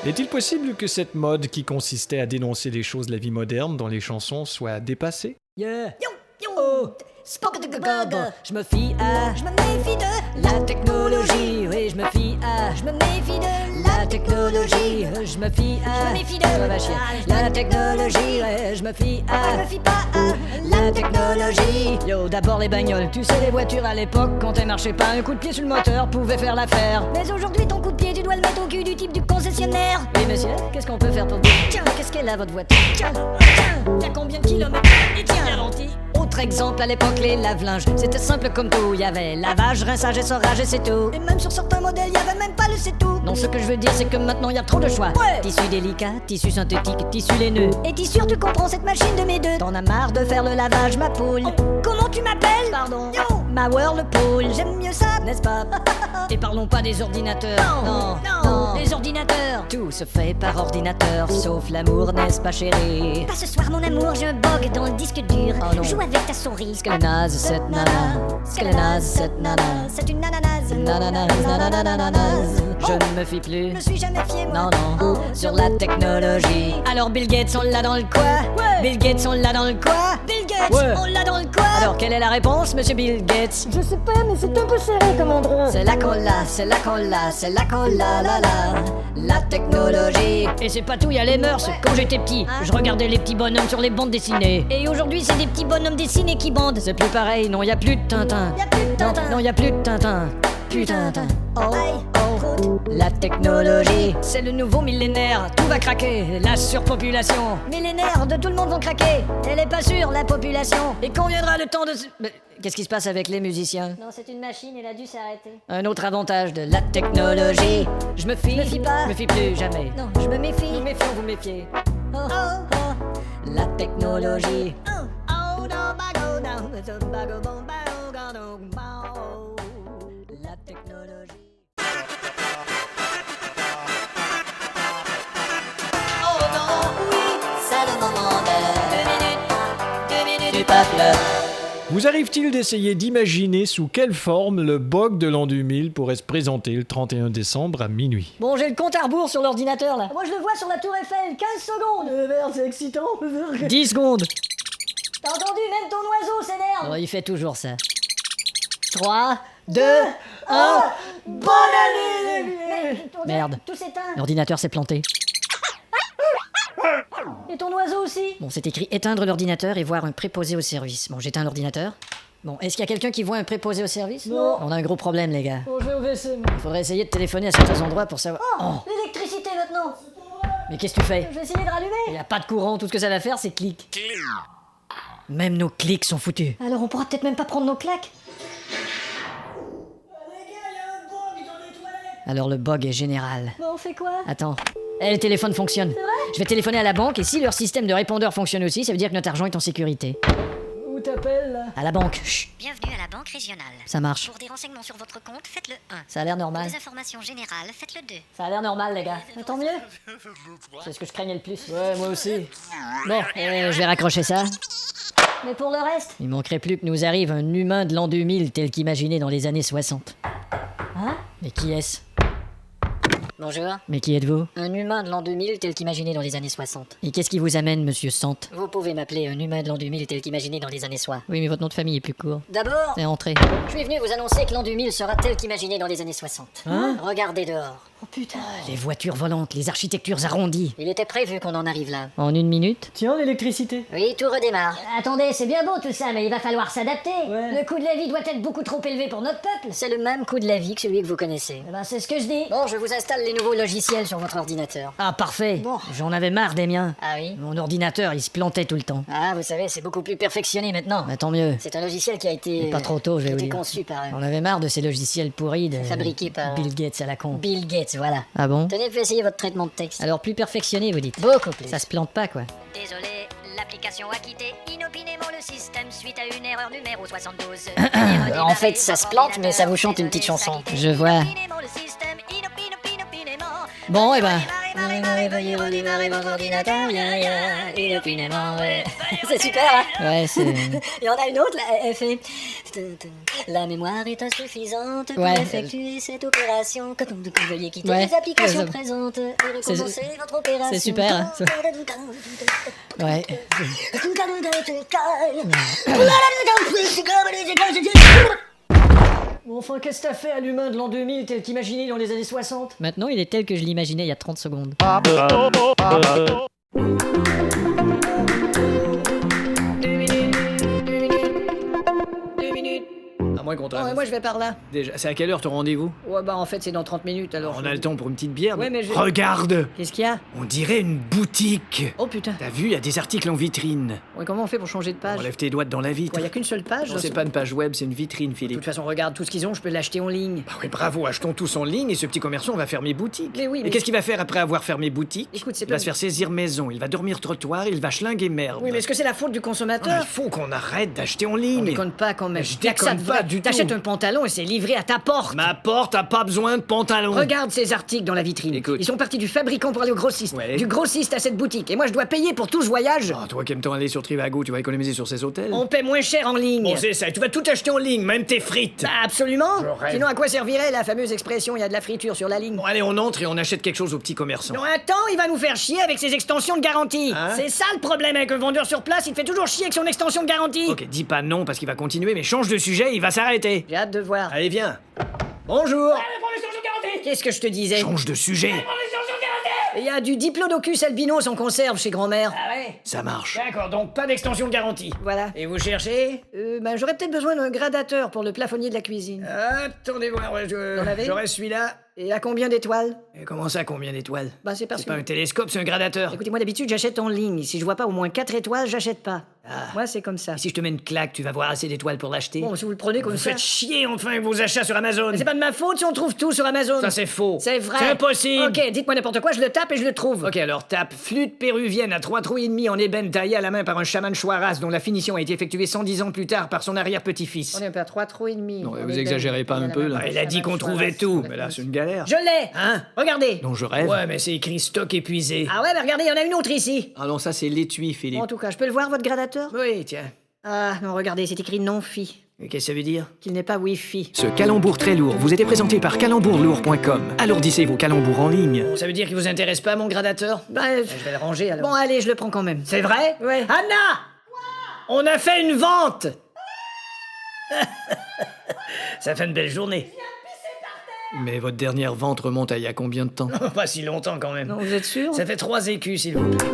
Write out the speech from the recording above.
Est-il possible que cette mode qui consistait à dénoncer les choses de la vie moderne dans les chansons soit dépassée? Yeah. Oh. Je me fie à, je me méfie de la technologie. Oui, je me fie à, je me méfie de la technologie. Je me fie à, je me méfie de la technologie. Ouais, je me fie à, je me fie pas à la technologie. Yo, d'abord les bagnoles. Tu sais, les voitures à l'époque, quand elles marchaient pas, un coup de pied sur le moteur pouvait faire l'affaire. Mais aujourd'hui, ton coup de pied, tu dois le mettre au cul du type du concessionnaire. Oui, monsieur, qu'est-ce qu'on peut faire pour vous? Tiens, qu'est-ce qu'elle a votre voiture? Tiens, y'a combien de kilomètres? Et tiens, garantie. Autre exemple, à l'époque, les lave-linges, c'était simple comme tout. Y avait lavage, rinçage et serrage et c'est tout. Et même sur certains modèles, y avait même pas le c'est tout. Non, ce que je veux dire, c'est que maintenant y a trop de choix. Ouais. Tissu délicat, tissu synthétique, tissu laineux. Et t'es sûr tu comprends cette machine de mes deux? T'en as marre de faire le lavage, ma poule. Oh, comment tu m'appelles? Pardon. Yo, ma Whirlpool. J'aime mieux ça, n'est-ce pas? Et parlons pas des ordinateurs. Non. Les ordinateurs. Tout se fait par ordinateur, sauf l'amour, n'est-ce pas, chérie? Pas ce soir, mon amour, j'ai un bug dans le disque dur. Oh non. Joue avec ta souris. Ce qu'elle est naze, cette nana. Ce qu'elle est naze, cette nana. C'est une nananaze. Nananaze. Je ne me fie plus. Je me suis jamais fié, moi. Non, sur la technologie. Alors Bill Gates, on l'a dans le quoi? Ouais. Bill Gates, on l'a dans le quoi? Bill Gates, Ouais. on l'a dans le quoi? Alors quelle est la réponse, monsieur Bill Gates? Je sais pas, mais c'est un peu serré comme endroit. C'est là qu'on l'a, c'est là qu'on l'a, c'est là qu'on l'a, la technologie. Et c'est pas tout, y a les mœurs. Quand j'étais petit, je regardais les petits bonhommes sur les bandes dessinées. Et aujourd'hui, c'est des petits bonhommes dessinés qui bandent. C'est plus pareil, non, y a plus de Tintin. Y a plus de Tintin. Non, y a plus de Tintin. Putain. Aïe, croûte. La technologie, c'est le nouveau millénaire. Tout va craquer, la surpopulation. Millénaires de tout le monde vont craquer. Elle est pas sûre, la population. Et quand viendra le temps de... Mais qu'est-ce qui se passe avec les musiciens? Non, c'est une machine, elle a dû s'arrêter. Un autre avantage de la technologie. Je me fie. Je me fie pas. Je me fie plus jamais. Non, je me méfie. Nous méfions, vous méfiez. Oh, oh. La technologie. La technologie. Oh non, oui, c'est le moment de 2 minutes Du peuple. Vous arrive-t-il d'essayer d'imaginer sous quelle forme le bug de l'an 2000 pourrait se présenter le 31 décembre à minuit? Bon, j'ai le compte à rebours sur l'ordinateur là. Moi je le vois sur la tour Eiffel, 15 secondes. C'est excitant. 10 secondes. T'as entendu, même ton oiseau s'énerve. Oh, il fait toujours ça. 3, 2, 1. 1. Bonne année. Merde. Tout s'éteint. L'ordinateur s'est planté. Et ton oiseau aussi. Bon, c'est écrit éteindre l'ordinateur et voir un préposé au service. Bon, j'éteins l'ordinateur. Bon, est-ce qu'il y a quelqu'un qui voit un préposé au service? Non. On a un gros problème, les gars. Bon, je vais au WC. Il faudrait essayer de téléphoner à certains endroits pour savoir... Oh. L'électricité maintenant. Mais qu'est-ce que tu fais? Je vais essayer de rallumer. Il n'y a pas de courant, tout ce que ça va faire, c'est clic. Même nos clics sont foutus. Alors on pourra peut-être même pas prendre nos claques. Alors le bug est général. Bon, on fait quoi? Attends. Le téléphone fonctionne. C'est vrai? Je vais téléphoner à la banque et si leur système de répondeur fonctionne aussi, ça veut dire que notre argent est en sécurité. Où t'appelles là? À la banque. Chut, Bienvenue à la Banque Régionale. ça marche. Pour des renseignements sur votre compte, faites le 1. Ça a l'air Pour normal. des informations générales, faites le 2. Ça a l'air normal, les gars. Tant mieux. C'est ce que je craignais le plus. Ouais, moi aussi. Bon, je vais raccrocher ça. Mais pour le reste. Il manquerait plus que nous arrive un humain de l'an 2000 tel qu'imaginé dans les années 60. Hein? Mais qui est-ce? Bonjour. Mais qui êtes-vous? Un humain de l'an 2000 tel qu'imaginé dans les années 60. Et qu'est-ce qui vous amène, monsieur Sante? Vous pouvez m'appeler un humain de l'an 2000 tel qu'imaginé dans les années 60. Oui, mais votre nom de famille est plus court. D'abord, C'est entré. je suis venu vous annoncer que l'an 2000 sera tel qu'imaginé dans les années 60. Hein? Regardez dehors. Oh putain. Les voitures volantes, les architectures arrondies. Il était prévu qu'on en arrive là. En 1 minute? Tiens, l'électricité. Oui, tout redémarre. Attendez, c'est bien beau tout ça, mais il va falloir s'adapter. Ouais. Le coût de la vie doit être beaucoup trop élevé pour notre peuple. C'est le même coût de la vie que celui que vous connaissez. Eh ben, c'est ce que je dis. Bon, je vous installe les nouveaux logiciels sur votre ordinateur. Ah, parfait. Bon. J'en avais marre des miens. Ah oui? Mon ordinateur, il se plantait tout le temps. Ah, vous savez, c'est beaucoup plus perfectionné maintenant. Bah, tant mieux. C'est un logiciel qui a été... Pas trop tôt, je vais qui a vous été dire. conçu par... J'en avais marre de ces logiciels pourris de... Fabriqués par- Bill Gates à la con. Bill Gates, voilà. Ah bon? Tenez, vous essayez votre traitement de texte. Alors plus perfectionné, vous dites? Beaucoup plus. Ça se plante pas, quoi. Désolé, l'application a quitté inopinément le système suite à une erreur numéro 72. En fait, ça se plante, mais ça vous chante une petite chanson. Je vois. Bon, eh ben, redémarrer, veuillez redémarrer votre ordinateur, inopinément, ouais. C'est super, hein? Ouais, c'est... Il y en a une autre, là, elle fait... La mémoire est insuffisante pour Ouais. effectuer cette opération. Veuillez quitter Ouais. les applications Ouais, présentes et recommencer votre opération. c'est super, hein. Ouais. Bon, enfin, qu'est-ce que t'as fait à l'humain de l'an 2000 tel qu'imaginé dans les années 60? Maintenant, il est tel que je l'imaginais il y a 30 secondes. À moins qu'on Non, mais moi je vais par là. Déjà, c'est à quelle heure ton rendez-vous? Ouais, bah en fait, c'est dans 30 minutes alors. On a le temps pour une petite bière. Ouais, mais je- Regarde! Qu'est-ce qu'il y a? On dirait une boutique. Oh putain. T'as vu, il y a des articles en vitrine. Ouais, comment on fait pour changer de page? Enlève tes doigts dans la vitre. Il y a qu'une seule page? Non, c'est pas une page web, c'est une vitrine, De Philippe. toute façon, regarde, tout ce qu'ils ont, je peux l'acheter en ligne. Bah oui, bravo, achetons tous en ligne et ce petit commerçant va fermer boutique. Mais oui, Et mais- qu'est-ce qu'il va faire après avoir fermé boutique? Écoute, c'est Il va pas- se faire saisir maison, il va dormir trottoir, il va schlinguer merde. Oui, mais est-ce que c'est la faute du Ah, consommateur? il faut qu'on arrête d'acheter en On ligne. déconne pas quand même. Je Y a que ça de déconne pas vrai. du tout. T'achètes un pantalon et c'est livré à ta porte. Ma porte a pas besoin de pantalon. Regarde ces articles dans la vitrine. Écoute. Ils sont partis du fabricant pour aller au grossiste. Ouais. Du grossiste à cette boutique. Et moi, je dois payer pour tout ce voyage. Oh, toi qui aimes tant aller sur Trivago, tu vas économiser sur ces hôtels. On paie moins cher en ligne. Bon, c'est ça, tu vas tout acheter en ligne, même tes frites. Bah, absolument. Je rêve. Sinon, à quoi servirait la fameuse expression il y a de la friture sur la ligne? Bon, allez, on entre et on achète quelque chose aux petits commerçants. Non, attends, il va nous faire chier avec ses extensions de garantie. Hein? C'est ça le problème avec un vendeur sur place, il te fait toujours chier avec son extension de garantie. Ok, dis pas non parce qu'il va continuer, mais change de sujet, il va s'arrêter. J'ai hâte de voir. Allez, viens. Bonjour. Qu'est-ce que je te disais? Change de sujet. Il y a du diplodocus albinos en conserve chez grand-mère. Ah ouais? Ça marche. D'accord, donc pas d'extension de garantie. Voilà. Et vous cherchez? Ben j'aurais peut-être besoin d'un gradateur pour le plafonnier de la cuisine. Attendez voir, ouais, T'en avais? j'aurais celui-là. Et à combien d'étoiles? Et comment ça, combien d'étoiles? Bah c'est parce C'est que... pas un télescope, c'est un gradateur. Écoutez, moi d'habitude j'achète en ligne. Si je vois pas au moins 4 étoiles, j'achète pas. Ah. Moi c'est comme ça. Et si je te mets une claque, tu vas voir assez d'étoiles pour l'acheter. Bon, si vous le prenez comme vous ça... faites chier enfin avec vos achats sur Amazon. Mais c'est pas de ma faute si on trouve tout sur Amazon. Ça, c'est faux. C'est vrai. C'est impossible. Ok, dites-moi n'importe quoi, je le tape et je le trouve. Ok, alors tape flûte péruvienne à 3 trous et demi en ébène taillée à la main par un chaman Chouaras dont la finition a été effectuée 110 ans plus tard par son arrière-petit-fils. On est un peu à 3 trous et demi. Non, On vous est exagérez pas belle. un peu là. Ah, Il a dit qu'on trouvait tout. Mais là, c'est une galère. Je l'ai. Hein? Regardez. Non, je rêve. Ouais, mais c'est écrit stock épuisé. Ah ouais, mais regardez, il y en a une autre ici. Ah non, ça c'est l'étui, Philippe. En tout cas, je peux le voir, votre gradateur? Oui, tiens. Ah non, regardez, c'est écrit non-fi. Et qu'est-ce que ça veut dire? Qu'il n'est pas Wi-Fi. Ce calembour très lourd vous était présenté par calembourlourd.com. Alourdissez vos calembours en ligne. Bon, ça veut dire qu'il vous intéresse pas, mon gradateur? Bah, Je vais le ranger alors. bon, allez, je le prends quand même. C'est vrai? Ouais. Anna! On a fait une vente! Ça fait une belle journée. Mais votre dernière vente remonte à il y a combien de temps? Pas si longtemps quand même. Non, vous êtes sûr? Ça fait 3 écus, s'il vous plaît.